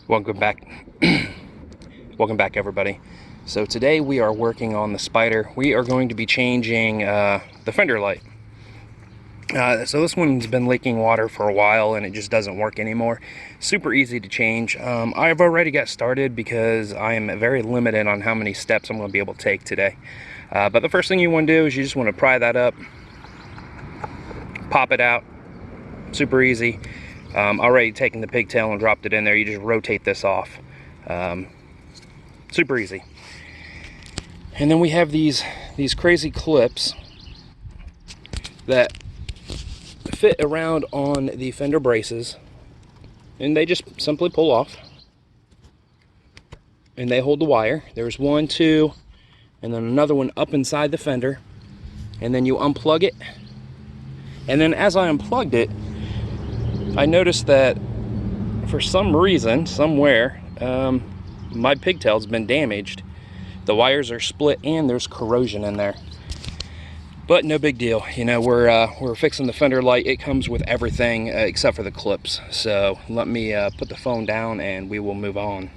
Welcome back. Welcome back, everybody. So today we are working on the SPYDER. We are going to be changing the fender light. So this one's been leaking water for a while and it just doesn't work anymore. Super easy to change. I've already got started because I am very limited on how many steps I'm going to be able to take today. But the first thing you want to do is you just want to pry that up, pop it out. Super easy. Already taken the pigtail and dropped it in there. You just rotate this off. Super easy. And then we have these crazy clips that fit around on the fender braces, and they just simply pull off, and they hold the wire. There's one, two, and then another one up inside the fender, and then you unplug it. And then as I unplugged it, I noticed that for some reason, somewhere, my pigtail's been damaged. The wires are split and there's corrosion in there. But no big deal. You know, we're fixing the fender light. It comes with everything except for the clips. So let me put the phone down and we will move on.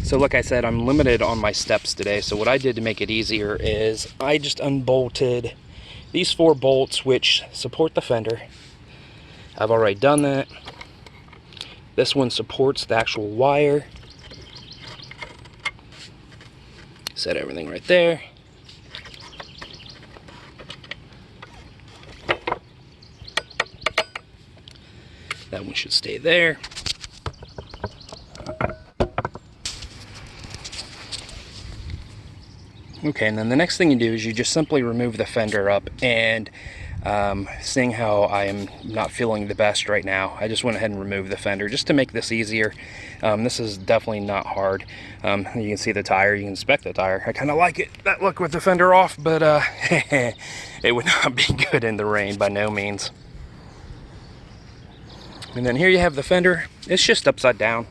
So like I said, I'm limited on my steps today. So what I did to make it easier is I just unbolted these 4 bolts which support the fender. I've already done that. This one supports the actual wire. Set everything right there. That one should stay there. Okay, and then the next thing you do is you just simply remove the fender up, and seeing how I am not feeling the best right now, I just went ahead and removed the fender just to make this easier. This is definitely not hard. You can see the tire, you can inspect the tire. I kind of like it, that look with the fender off, but it would not be good in the rain by no means. And then here you have the fender. It's just upside down.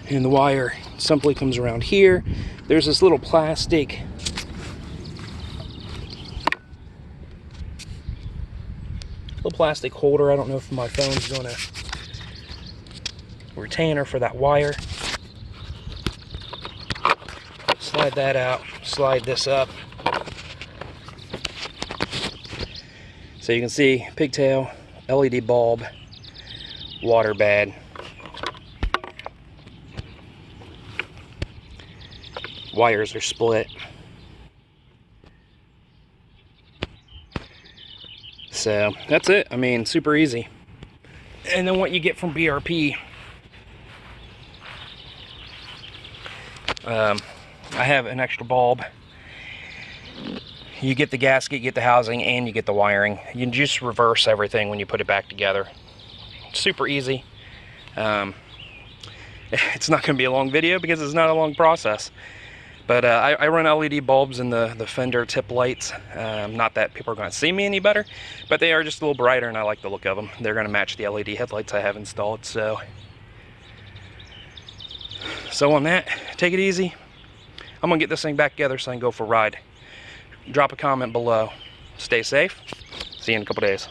And the wire simply comes around here. There's this little plastic holder. I don't know if my phone's going to retainer for that wire. Slide that out, slide this up. So you can see pigtail, LED bulb, water bed. Wires are split. So that's it. I mean, super easy. And then what you get from BRP, I have an extra bulb. You get the gasket, you get the housing, and you get the wiring. You can just reverse everything when you put it back together. Super easy. It's not going to be a long video because it's not a long process. But I run LED bulbs in the fender tip lights. Not that people are going to see me any better, but they are just a little brighter and I like the look of them. They're going to match the LED headlights I have installed. So on that, take it easy. I'm going to get this thing back together so I can go for a ride. Drop a comment below. Stay safe. See you in a couple days.